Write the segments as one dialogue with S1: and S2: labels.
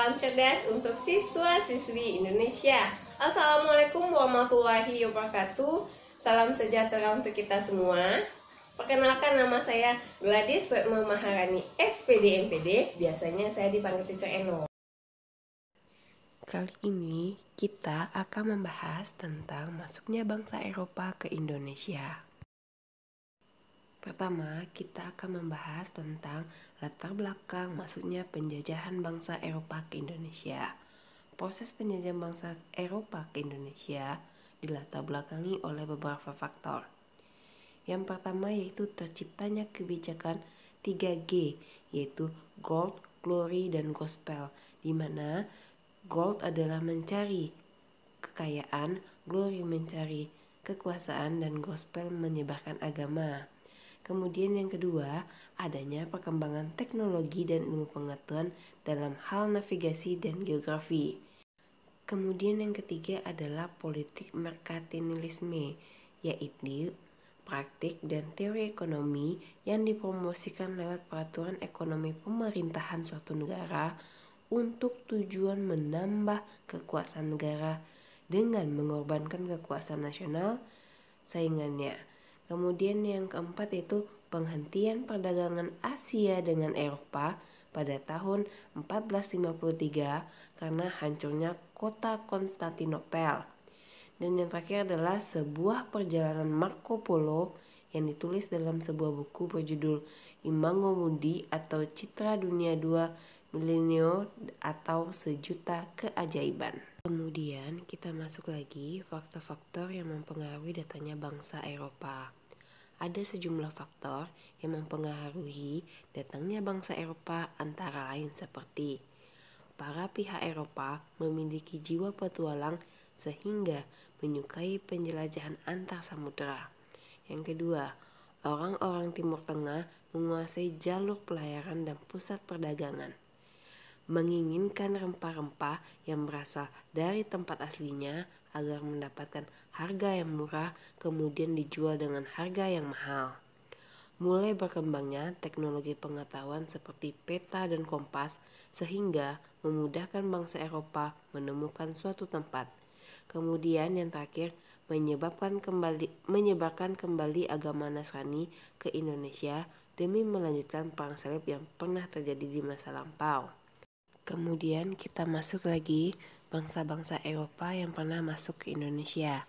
S1: salam cerdas untuk siswa-siswi Indonesia. Assalamualaikum warahmatullahi wabarakatuh. Salam sejahtera untuk kita semua. Perkenalkan, nama saya Gladys Retno Maharani, SPD MPD. Biasanya saya dipanggil Teacher Eno.
S2: Kali ini kita akan membahas tentang masuknya bangsa Eropa ke Indonesia. Pertama, kita akan membahas tentang latar belakang masuknya penjajahan bangsa Eropa ke Indonesia. Proses penjajahan bangsa Eropa ke Indonesia dilatar belakangi oleh beberapa faktor. Yang pertama yaitu terciptanya kebijakan 3G, yaitu Gold, Glory, dan Gospel, di mana Gold adalah mencari kekayaan, Glory mencari kekuasaan, dan Gospel menyebarkan agama. Kemudian yang kedua, adanya perkembangan teknologi dan ilmu pengetahuan dalam hal navigasi dan geografi. Kemudian yang ketiga adalah politik merkantilisme, yaitu praktik dan teori ekonomi yang dipromosikan lewat peraturan ekonomi pemerintahan suatu negara untuk tujuan menambah kekuasaan negara dengan mengorbankan kekuasaan nasional saingannya. Kemudian yang keempat itu penghentian perdagangan Asia dengan Eropa pada tahun 1453 karena hancurnya kota Konstantinopel. Dan yang terakhir adalah sebuah perjalanan Marco Polo yang ditulis dalam sebuah buku berjudul Imago Mundi atau Citra Dunia II Milenio atau Sejuta Keajaiban. Kemudian kita masuk lagi faktor-faktor yang mempengaruhi datangnya bangsa Eropa. Ada sejumlah faktor yang mempengaruhi datangnya bangsa Eropa, antara lain seperti para pihak Eropa memiliki jiwa petualang sehingga menyukai penjelajahan antar samudera. Yang kedua, orang-orang Timur Tengah menguasai jalur pelayaran dan pusat perdagangan, menginginkan rempah-rempah yang berasal dari tempat aslinya agar mendapatkan harga yang murah kemudian dijual dengan harga yang mahal. Mulai berkembangnya teknologi pengetahuan seperti peta dan kompas sehingga memudahkan bangsa Eropa menemukan suatu tempat. Kemudian yang terakhir, menyebarkan kembali agama Nasrani ke Indonesia demi melanjutkan perang salib yang pernah terjadi di masa lampau. Kemudian kita masuk lagi bangsa-bangsa Eropa yang pernah masuk ke Indonesia.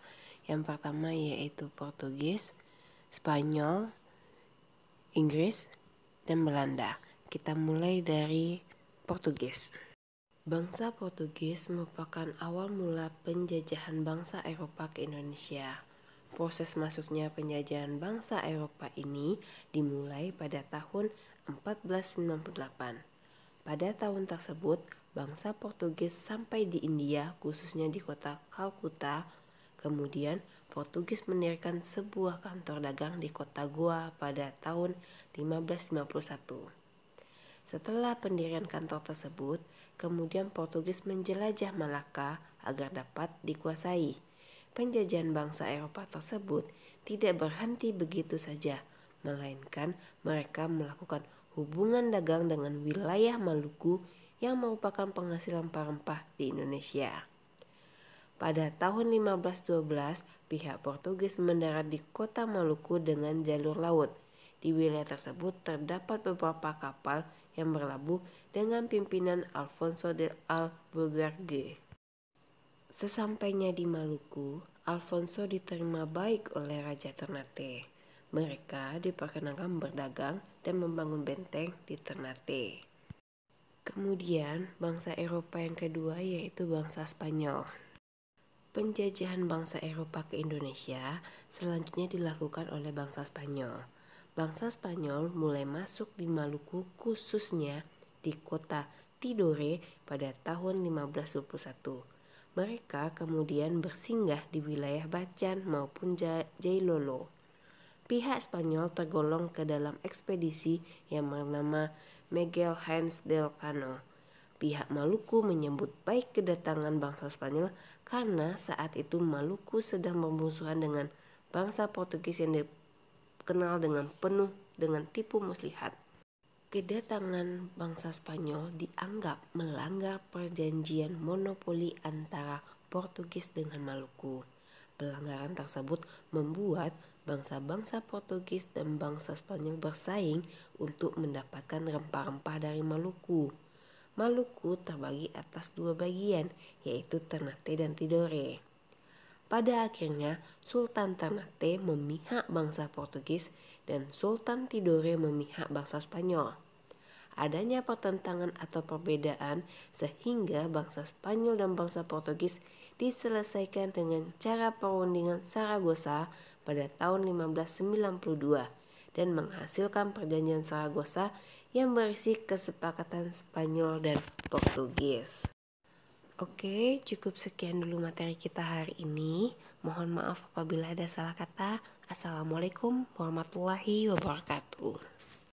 S2: Yang pertama yaitu Portugis, Spanyol, Inggris, dan Belanda. Kita mulai dari Portugis. Bangsa Portugis merupakan awal mula penjajahan bangsa Eropa ke Indonesia. Proses masuknya penjajahan bangsa Eropa ini dimulai pada tahun 1498. Pada tahun tersebut, bangsa Portugis sampai di India, khususnya di kota Kalkuta. Kemudian, Portugis mendirikan sebuah kantor dagang di kota Goa pada tahun 1551. Setelah pendirian kantor tersebut, kemudian Portugis menjelajah Malaka agar dapat dikuasai. Penjajahan bangsa Eropa tersebut tidak berhenti begitu saja, melainkan mereka melakukan hubungan dagang dengan wilayah Maluku yang merupakan penghasil rempah-rempah di Indonesia. Pada tahun 1512, pihak Portugis mendarat di kota Maluku dengan jalur laut. Di wilayah tersebut terdapat beberapa kapal yang berlabuh dengan pimpinan Alfonso de Albuquerque. Sesampainya di Maluku, Alfonso diterima baik oleh Raja Ternate. Mereka diperkenankan berdagang dan membangun benteng di Ternate. Kemudian bangsa Eropa yang kedua yaitu bangsa Spanyol. Penjajahan bangsa Eropa ke Indonesia selanjutnya dilakukan oleh bangsa Spanyol. Bangsa Spanyol mulai masuk di Maluku, khususnya di kota Tidore pada tahun 1521. Mereka kemudian bersinggah di wilayah Bacan maupun Jailolo. Pihak Spanyol tergolong ke dalam ekspedisi yang bernama Miguel Hans del Cano. Pihak Maluku menyambut baik kedatangan bangsa Spanyol karena saat itu Maluku sedang bermusuhan dengan bangsa Portugis yang dikenal dengan penuh dengan tipu muslihat. Kedatangan bangsa Spanyol dianggap melanggar perjanjian monopoli antara Portugis dengan Maluku. Pelanggaran tersebut membuat bangsa-bangsa Portugis dan bangsa Spanyol bersaing untuk mendapatkan rempah-rempah dari Maluku. Maluku terbagi atas dua bagian, yaitu Ternate dan Tidore. Pada akhirnya, Sultan Ternate memihak bangsa Portugis dan Sultan Tidore memihak bangsa Spanyol. Adanya pertentangan atau perbedaan sehingga bangsa Spanyol dan bangsa Portugis diselesaikan dengan cara perundingan Saragossa pada tahun 1592 dan menghasilkan perjanjian Saragossa yang berisi kesepakatan Spanyol dan Portugis. Oke, cukup sekian dulu materi kita hari ini. Mohon maaf apabila ada salah kata. Assalamualaikum warahmatullahi wabarakatuh.